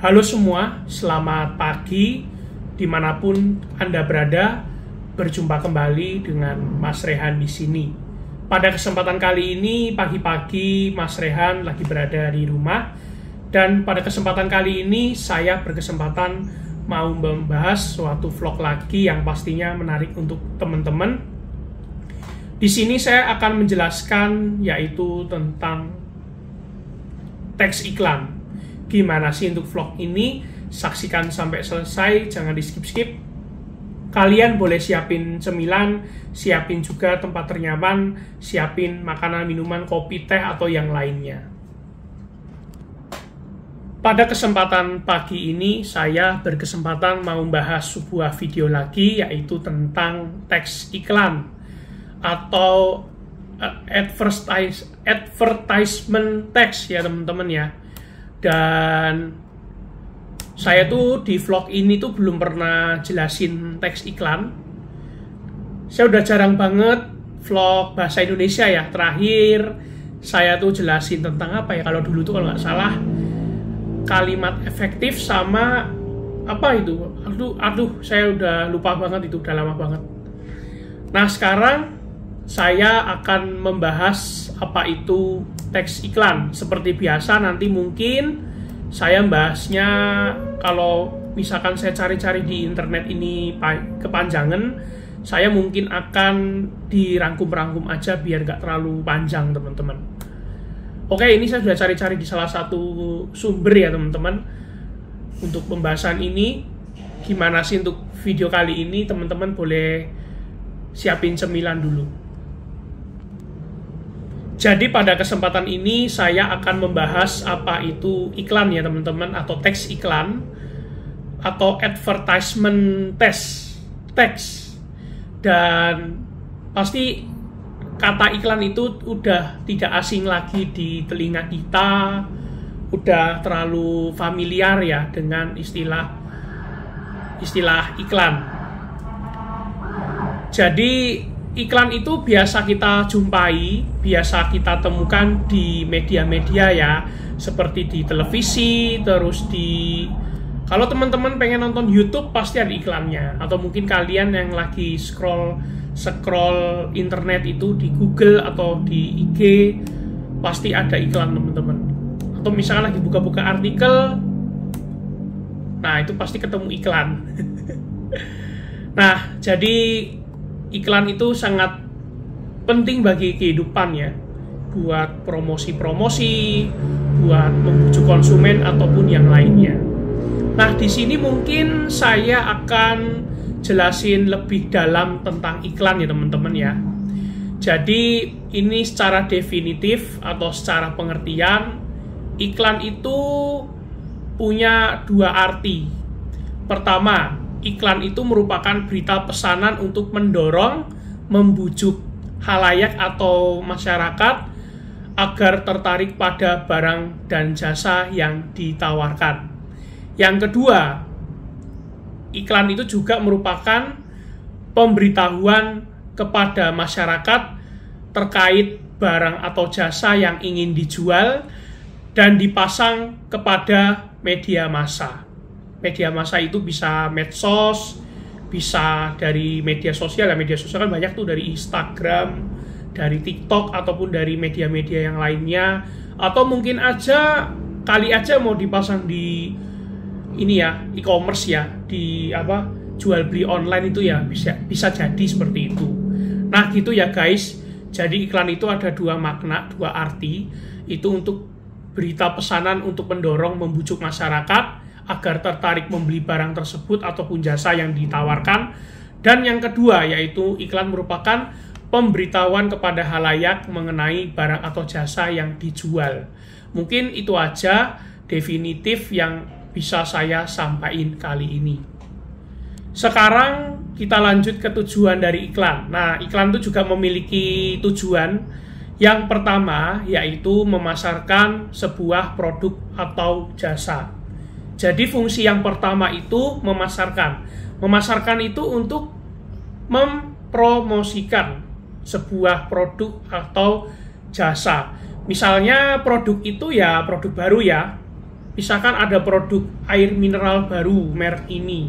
Halo semua, selamat pagi dimanapun Anda berada. Berjumpa kembali dengan Mas Rehan di sini. Pada kesempatan kali ini pagi-pagi Mas Rehan lagi berada di rumah, dan pada kesempatan kali ini saya berkesempatan mau membahas suatu vlog lagi yang pastinya menarik untuk teman-teman. Di sini saya akan menjelaskan yaitu tentang teks iklan. Gimana sih untuk vlog ini? Saksikan sampai selesai, jangan di skip-skip. Kalian boleh siapin cemilan, siapin juga tempat ternyaman, siapin makanan, minuman, kopi, teh, atau yang lainnya. Pada kesempatan pagi ini, saya berkesempatan mau membahas sebuah video lagi, yaitu tentang teks iklan atau advertisement text ya teman-teman ya. Dan saya tuh di vlog ini tuh belum pernah jelasin teks iklan. Saya udah jarang banget vlog bahasa Indonesia ya. Terakhir saya tuh jelasin tentang apa ya, kalau dulu tuh kalau nggak salah kalimat efektif sama apa itu. Aduh saya udah lupa banget, itu udah lama banget. Nah sekarang saya akan membahas apa itu teks iklan. Seperti biasa nanti mungkin saya membahasnya, kalau misalkan saya cari-cari di internet ini kepanjangan, saya mungkin akan dirangkum-rangkum aja biar nggak terlalu panjang teman-teman. Oke, ini saya sudah cari-cari di salah satu sumber ya teman-teman. Untuk pembahasan ini, gimana sih untuk video kali ini, teman-teman boleh siapin cemilan dulu. Jadi pada kesempatan ini saya akan membahas apa itu iklan ya teman-teman, atau teks iklan atau advertisement text. Dan pasti kata iklan itu udah tidak asing lagi di telinga kita, udah terlalu familiar ya dengan istilah iklan. Jadi iklan itu biasa kita jumpai, biasa kita temukan di media-media ya, seperti di televisi, terus kalau teman-teman pengen nonton YouTube pasti ada iklannya, atau mungkin kalian yang lagi scroll internet itu di Google atau di IG pasti ada iklan teman-teman. Atau misalkan lagi buka-buka artikel, nah itu pasti ketemu iklan. Nah jadi iklan itu sangat penting bagi kehidupan ya, buat promosi-promosi, buat membujuk konsumen ataupun yang lainnya. Nah, di sini mungkin saya akan jelasin lebih dalam tentang iklan ya teman-teman ya. Jadi ini secara definitif atau secara pengertian, iklan itu punya dua arti. Pertama, iklan itu merupakan berita pesanan untuk mendorong, membujuk khalayak atau masyarakat agar tertarik pada barang dan jasa yang ditawarkan. Yang kedua, iklan itu juga merupakan pemberitahuan kepada masyarakat terkait barang atau jasa yang ingin dijual dan dipasang kepada media massa. Media massa itu bisa medsos, bisa dari media sosial ya. Media sosial kan banyak tuh, dari Instagram, dari TikTok, ataupun dari media-media yang lainnya. Atau mungkin aja kali aja mau dipasang di ini ya, e-commerce ya, di jual beli online itu ya, bisa jadi seperti itu. Nah gitu ya guys. Jadi iklan itu ada dua makna, dua arti. Itu untuk berita pesanan untuk mendorong, membujuk masyarakat agar tertarik membeli barang tersebut ataupun jasa yang ditawarkan. Dan yang kedua yaitu iklan merupakan pemberitahuan kepada khalayak mengenai barang atau jasa yang dijual. Mungkin itu aja definitif yang bisa saya sampaikan kali ini. Sekarang kita lanjut ke tujuan dari iklan. Nah, iklan itu juga memiliki tujuan. Yang pertama yaitu memasarkan sebuah produk atau jasa. Jadi fungsi yang pertama itu memasarkan. Memasarkan itu untuk mempromosikan sebuah produk atau jasa. Misalnya produk itu ya produk baru ya. Misalkan ada produk air mineral baru merek ini,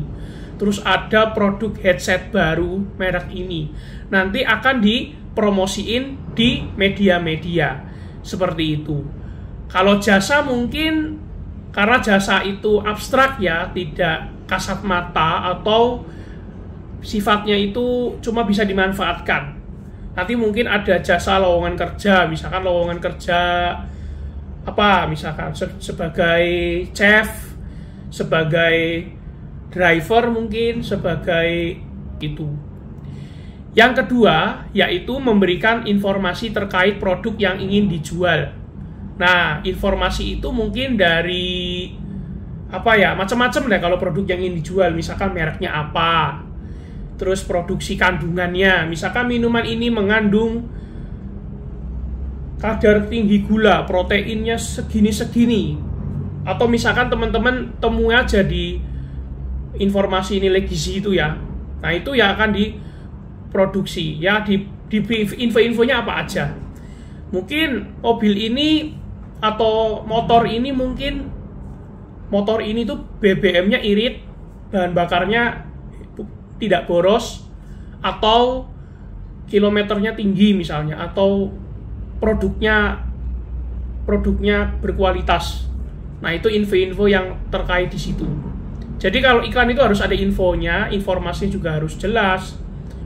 terus ada produk headset baru merek ini, nanti akan dipromosiin di media-media seperti itu. Kalau jasa mungkin karena jasa itu abstrak ya, tidak kasat mata atau sifatnya itu cuma bisa dimanfaatkan. Nanti mungkin ada jasa lowongan kerja, misalkan lowongan kerja apa, misalkan sebagai chef, sebagai driver mungkin, sebagai itu. Yang kedua, yaitu memberikan informasi terkait produk yang ingin dijual. Nah, informasi itu mungkin dari apa ya, macam-macam deh kalau produk yang ingin dijual, misalkan mereknya apa, terus produksi kandungannya, misalkan minuman ini mengandung kadar tinggi gula, proteinnya segini-segini, atau misalkan teman-teman temu aja di informasi nilai gizi itu ya, nah itu ya akan diproduksi ya, di info-infonya apa aja. Mungkin mobil ini atau motor ini, mungkin motor ini tuh BBM-nya irit, bahan bakarnya tidak boros, atau kilometernya tinggi misalnya, atau produknya berkualitas. Nah, itu info-info yang terkait di situ. Jadi kalau iklan itu harus ada infonya, informasinya juga harus jelas,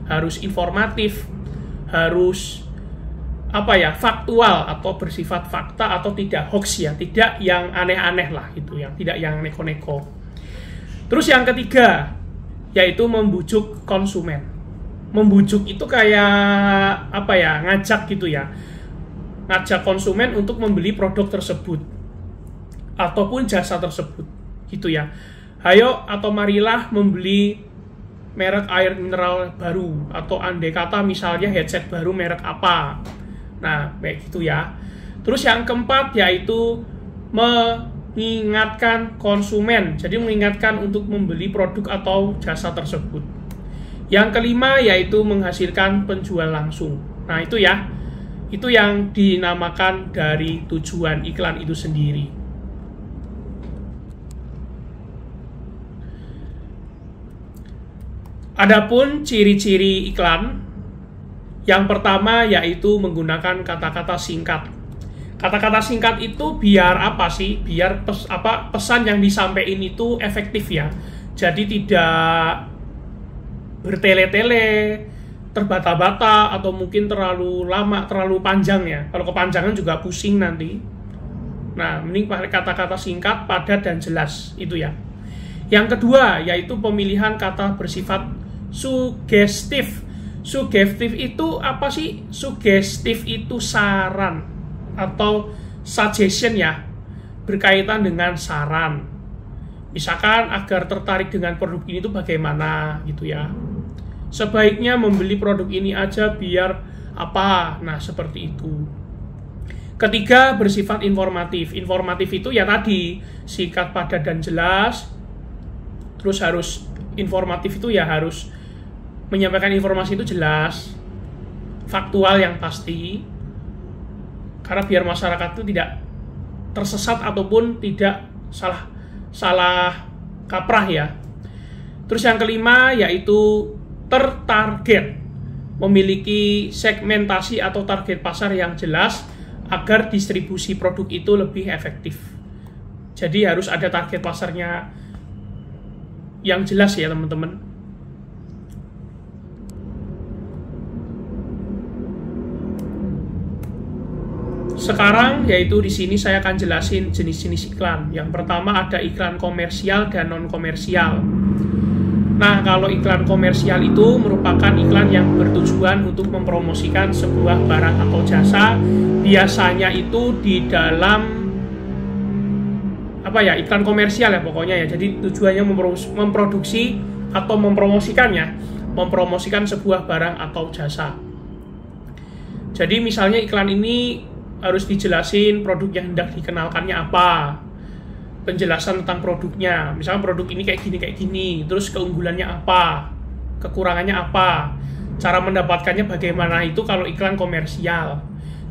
harus informatif, harus apa ya, faktual atau bersifat fakta, atau tidak hoax ya, tidak yang aneh-aneh lah gitu, yang tidak yang neko-neko. Terus yang ketiga, yaitu membujuk konsumen. Membujuk itu kayak apa ya, ngajak gitu ya, ngajak konsumen untuk membeli produk tersebut ataupun jasa tersebut gitu ya. Hayo atau marilah membeli merek air mineral baru, atau andai kata misalnya headset baru merek apa. Nah, kayak gitu ya. Terus yang keempat yaitu mengingatkan konsumen. Jadi mengingatkan untuk membeli produk atau jasa tersebut. Yang kelima yaitu menghasilkan penjual langsung. Nah, itu ya. Itu yang dinamakan dari tujuan iklan itu sendiri. Adapun ciri-ciri iklan, yang pertama yaitu menggunakan kata-kata singkat. Kata-kata singkat itu biar apa sih? Biar pesan yang disampaikan itu efektif ya. Jadi tidak bertele-tele, terbata-bata, atau mungkin terlalu lama, terlalu panjang ya. Kalau kepanjangan juga pusing nanti. Nah, mending pakai kata-kata singkat, padat, dan jelas. Itu ya. Yang kedua, yaitu pemilihan kata bersifat sugestif. Sugestif itu apa sih? Sugestif itu saran atau suggestion ya, berkaitan dengan saran. Misalkan agar tertarik dengan produk ini itu bagaimana gitu ya. Sebaiknya membeli produk ini aja biar apa. Nah, seperti itu. Ketiga, bersifat informatif. Informatif itu ya tadi, singkat, padat, dan jelas. Terus harus informatif itu ya harus menyampaikan informasi itu jelas, faktual yang pasti, karena biar masyarakat itu tidak tersesat ataupun tidak salah kaprah ya. Terus yang kelima yaitu tertarget, memiliki segmentasi atau target pasar yang jelas agar distribusi produk itu lebih efektif. Jadi harus ada target pasarnya yang jelas ya teman-teman. Sekarang yaitu di sini saya akan jelasin jenis-jenis iklan. Yang pertama ada iklan komersial dan non komersial. Nah, kalau iklan komersial itu merupakan iklan yang bertujuan untuk mempromosikan sebuah barang atau jasa. Biasanya itu di dalam apa ya, iklan komersial ya pokoknya ya. Jadi tujuannya memproduksi atau mempromosikan sebuah barang atau jasa. Jadi misalnya iklan ini harus dijelasin produk yang hendak dikenalkannya apa, penjelasan tentang produknya, misalnya produk ini kayak gini, terus keunggulannya apa, kekurangannya apa, cara mendapatkannya bagaimana. Itu kalau iklan komersial.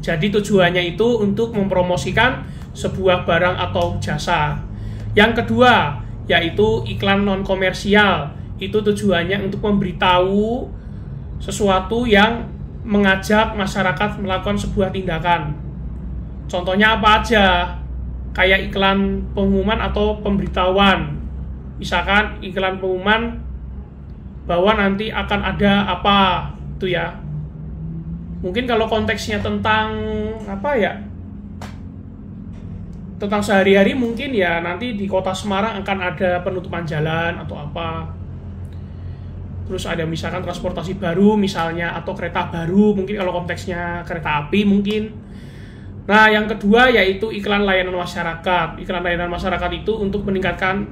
Jadi tujuannya itu untuk mempromosikan sebuah barang atau jasa. Yang kedua, yaitu iklan non-komersial. Itu tujuannya untuk memberitahu sesuatu yang mengajak masyarakat melakukan sebuah tindakan. Contohnya apa aja? Kayak iklan pengumuman atau pemberitahuan. Misalkan iklan pengumuman bahwa nanti akan ada apa, itu ya. Mungkin kalau konteksnya tentang apa ya? Tentang sehari-hari mungkin ya nanti di Kota Semarang akan ada penutupan jalan atau apa. Terus ada misalkan transportasi baru misalnya atau kereta baru, mungkin kalau konteksnya kereta api mungkin. Nah, yang kedua yaitu iklan layanan masyarakat. Iklan layanan masyarakat itu untuk meningkatkan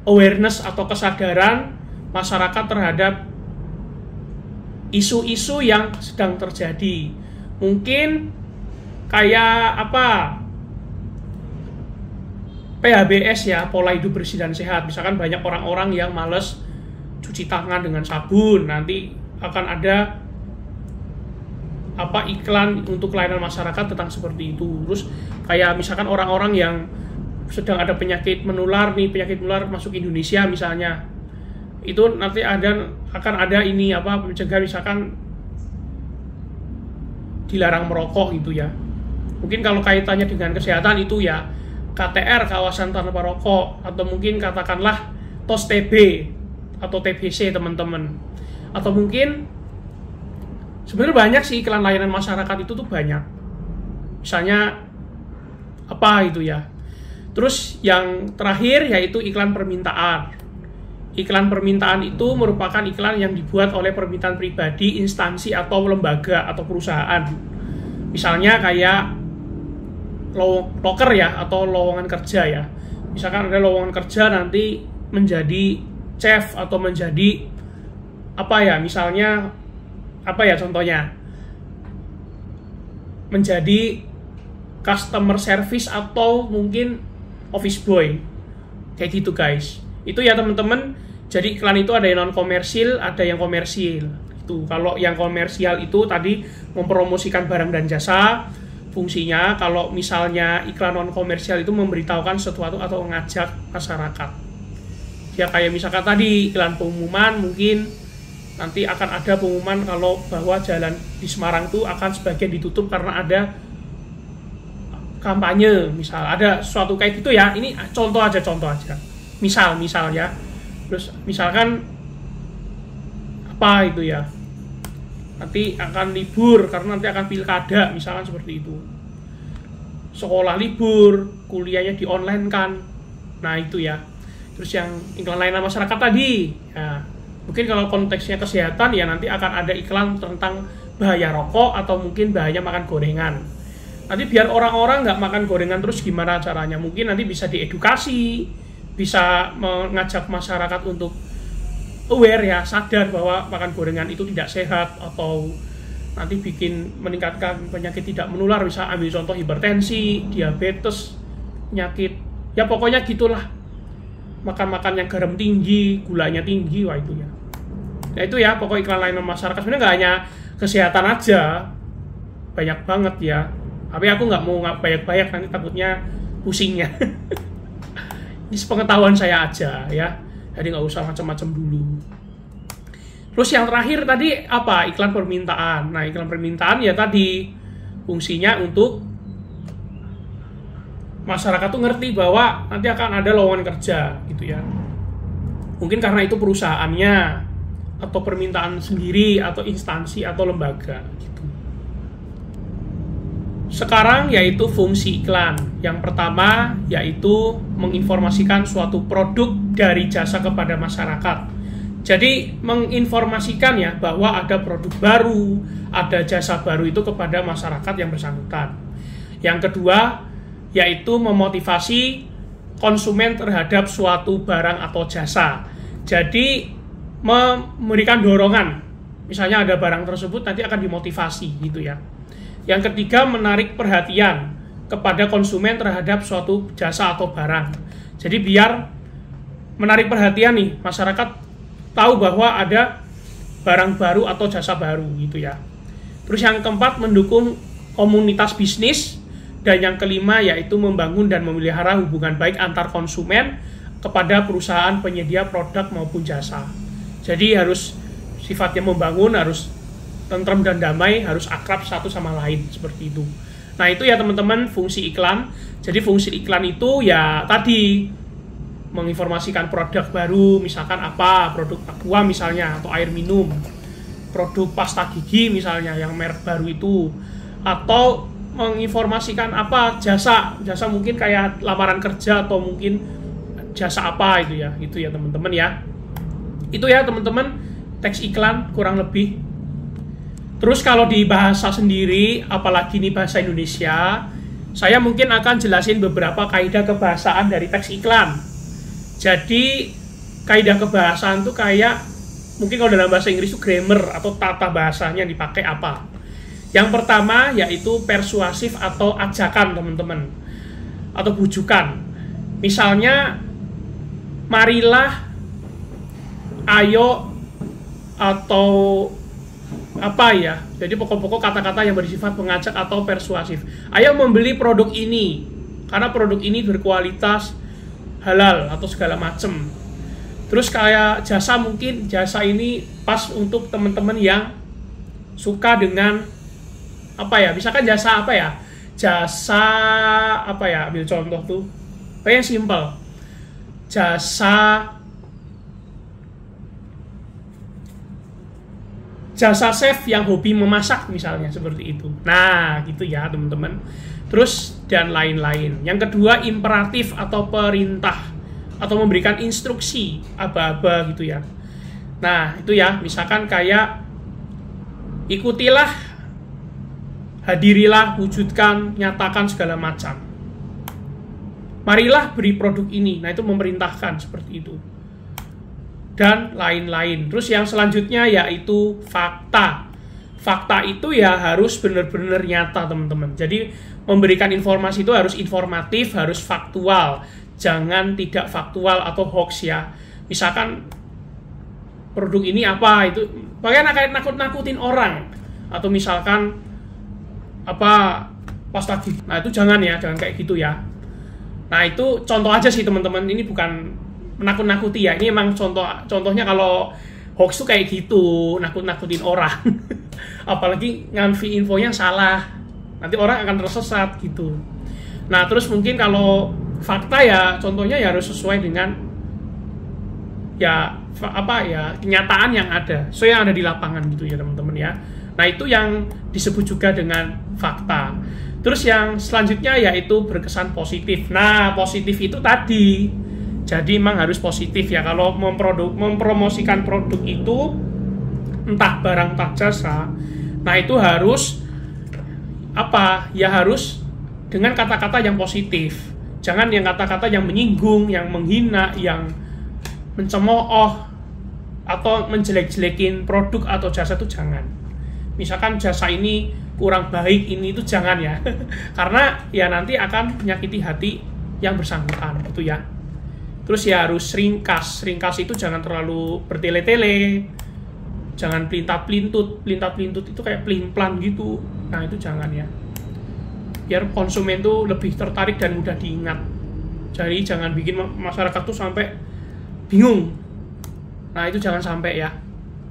awareness atau kesadaran masyarakat terhadap isu-isu yang sedang terjadi. Mungkin kayak apa? PHBS ya, pola hidup bersih dan sehat. Misalkan banyak orang-orang yang males cuci tangan dengan sabun, nanti akan ada apa iklan untuk layanan masyarakat tentang seperti itu. Terus kayak misalkan orang-orang yang sedang ada penyakit menular masuk Indonesia misalnya, itu nanti akan ada ini apa mencegah misalkan dilarang merokok gitu ya. Mungkin kalau kaitannya dengan kesehatan itu ya KTR, kawasan tanpa rokok, atau mungkin katakanlah TOS TB atau TBC teman-teman. Atau mungkin sebenarnya banyak sih iklan layanan masyarakat itu tuh banyak. Misalnya apa itu ya. Terus yang terakhir yaitu iklan permintaan. Iklan permintaan itu merupakan iklan yang dibuat oleh permintaan pribadi, instansi atau lembaga atau perusahaan. Misalnya kayak loker ya atau lowongan kerja ya. Misalkan ada lowongan kerja nanti menjadi chef atau menjadi apa ya, misalnya apa ya contohnya, menjadi customer service atau mungkin office boy kayak gitu guys. Itu ya teman-teman. Jadi iklan itu ada yang non komersil, ada yang komersil. Itu kalau yang komersial itu tadi mempromosikan barang dan jasa fungsinya. Kalau misalnya iklan non komersial itu memberitahukan sesuatu atau mengajak masyarakat. Ya kayak misalkan tadi iklan pengumuman, mungkin nanti akan ada pengumuman kalau bahwa jalan di Semarang itu akan sebagian ditutup karena ada kampanye, misal ada suatu kayak gitu ya. Ini contoh aja. Misal ya. Terus misalkan apa itu ya? Nanti akan libur karena nanti akan pilkada, misalkan seperti itu. Sekolah libur, kuliahnya di online kan. Nah, itu ya. Terus yang iklan layanan masyarakat tadi, ya, mungkin kalau konteksnya kesehatan ya nanti akan ada iklan tentang bahaya rokok atau mungkin bahaya makan gorengan. Nanti biar orang-orang nggak makan gorengan terus gimana caranya? Mungkin nanti bisa diedukasi, bisa mengajak masyarakat untuk aware ya, sadar bahwa makan gorengan itu tidak sehat atau nanti bikin meningkatkan penyakit tidak menular. Bisa ambil contoh hipertensi, diabetes, penyakit, ya pokoknya gitulah. Makan-makan yang garam tinggi, gulanya tinggi, wah itu ya. Nah itu ya pokok iklan layanan masyarakat. Sebenarnya nggak hanya kesehatan aja, banyak banget ya. Tapi aku nggak mau banyak-banyak, nanti takutnya pusingnya. Ini sepengetahuan saya aja ya. Jadi nggak usah macam-macam dulu. Terus yang terakhir tadi apa? Iklan permintaan. Nah iklan permintaan ya tadi fungsinya untuk masyarakat tuh ngerti bahwa nanti akan ada lowongan kerja gitu ya. Mungkin karena itu perusahaannya atau permintaan sendiri atau instansi atau lembaga gitu. Sekarang yaitu fungsi iklan. Yang pertama yaitu menginformasikan suatu produk dari jasa kepada masyarakat. Jadi menginformasikan ya bahwa ada produk baru, ada jasa baru itu kepada masyarakat yang bersangkutan. Yang kedua yaitu memotivasi konsumen terhadap suatu barang atau jasa. Jadi memberikan dorongan. Misalnya ada barang tersebut nanti akan dimotivasi gitu ya. Yang ketiga menarik perhatian kepada konsumen terhadap suatu jasa atau barang. Jadi biar menarik perhatian nih, masyarakat tahu bahwa ada barang baru atau jasa baru gitu ya. Terus yang keempat mendukung komunitas bisnis Dan yang kelima yaitu membangun dan memelihara hubungan baik antar konsumen kepada perusahaan penyedia produk maupun jasa. Jadi harus sifatnya membangun, harus tentrem dan damai, harus akrab satu sama lain, seperti itu. Nah itu ya teman-teman fungsi iklan. Jadi fungsi iklan itu ya tadi menginformasikan produk baru, misalkan apa, produk aqua misalnya, atau air minum, produk pasta gigi misalnya yang merek baru itu, atau menginformasikan apa, jasa mungkin kayak lamaran kerja atau mungkin jasa apa itu ya teman-teman ya. Itu ya teman-teman teks iklan kurang lebih. Terus kalau di bahasa sendiri, apalagi ini bahasa Indonesia, saya mungkin akan jelasin beberapa kaidah kebahasaan dari teks iklan. Jadi kaidah kebahasaan itu kayak mungkin kalau dalam bahasa Inggris itu grammar atau tata bahasanya yang dipakai apa. Yang pertama yaitu persuasif atau ajakan teman-teman, atau bujukan. Misalnya marilah, ayo, atau apa ya. Jadi pokok-pokok kata-kata yang bersifat mengajak atau persuasif. Ayo membeli produk ini karena produk ini berkualitas halal atau segala macem. Terus kayak jasa, mungkin jasa ini pas untuk teman-teman yang suka dengan apa ya, misalkan jasa apa ya, jasa apa ya, ambil contoh tuh kayak yang simple, jasa chef yang hobi memasak misalnya, seperti itu. Nah gitu ya teman-teman. Terus dan lain-lain. Yang kedua imperatif atau perintah atau memberikan instruksi aba-aba gitu ya. Nah itu ya, misalkan kayak ikutilah, hadirilah, wujudkan, nyatakan segala macam. Marilah beri produk ini. Nah itu memerintahkan seperti itu. Dan lain-lain. Terus yang selanjutnya yaitu fakta. Fakta itu ya harus benar-benar nyata teman-teman. Jadi memberikan informasi itu harus informatif, harus faktual. Jangan tidak faktual atau hoax ya. Misalkan produk ini apa, itu bagaimana kayak nakut-nakutin orang. Atau misalkan apa, pasta gigi. Nah itu jangan ya, jangan kayak gitu ya. Nah itu contoh aja sih teman-teman. Ini bukan menakut-nakuti ya. Ini emang contohnya kalau hoax tuh kayak gitu, nakut-nakutin orang. Apalagi ngasih infonya salah, nanti orang akan tersesat gitu. Nah terus mungkin kalau fakta ya contohnya ya harus sesuai dengan ya apa ya, kenyataan yang ada, so yang ada di lapangan gitu ya teman-teman ya. Nah itu yang disebut juga dengan fakta. Terus yang selanjutnya yaitu berkesan positif. Nah positif itu tadi, jadi emang harus positif ya. Kalau mempromosikan produk itu, entah barang entah jasa, nah itu harus apa ya, harus dengan kata-kata yang positif. Jangan yang kata-kata yang menyinggung, yang menghina, yang mencemooh atau menjelek-jelekin produk atau jasa itu jangan. Misalkan jasa ini kurang baik, ini itu jangan ya. Karena ya nanti akan menyakiti hati yang bersangkutan gitu ya. Terus ya harus ringkas. Ringkas itu jangan terlalu bertele-tele. Jangan pelintat-pelintut. Pelintat-pelintut itu kayak pelin-pelan gitu. Nah itu jangan ya. Biar konsumen tuh lebih tertarik dan mudah diingat. Jadi jangan bikin masyarakat tuh sampai bingung. Nah itu jangan sampai ya.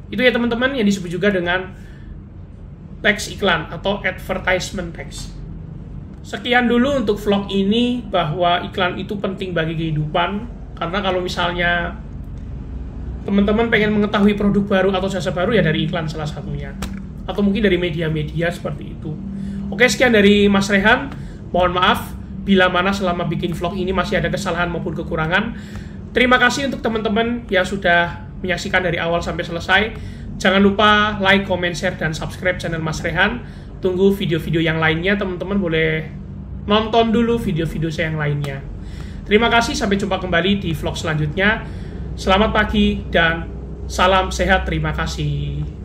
Itu ya teman-teman yang disebut juga dengan teks iklan atau advertisement text. Sekian dulu untuk vlog ini, bahwa iklan itu penting bagi kehidupan. Karena kalau misalnya teman-teman pengen mengetahui produk baru atau jasa baru ya dari iklan salah satunya. Atau mungkin dari media-media seperti itu. Oke, sekian dari Mas Rehan. Mohon maaf bila mana selama bikin vlog ini masih ada kesalahan maupun kekurangan. Terima kasih untuk teman-teman yang sudah menyaksikan dari awal sampai selesai. Jangan lupa like, comment, share, dan subscribe channel Mas Rehan. Tunggu video-video yang lainnya, teman-teman boleh nonton dulu video-video saya yang lainnya. Terima kasih, sampai jumpa kembali di vlog selanjutnya. Selamat pagi dan salam sehat, terima kasih.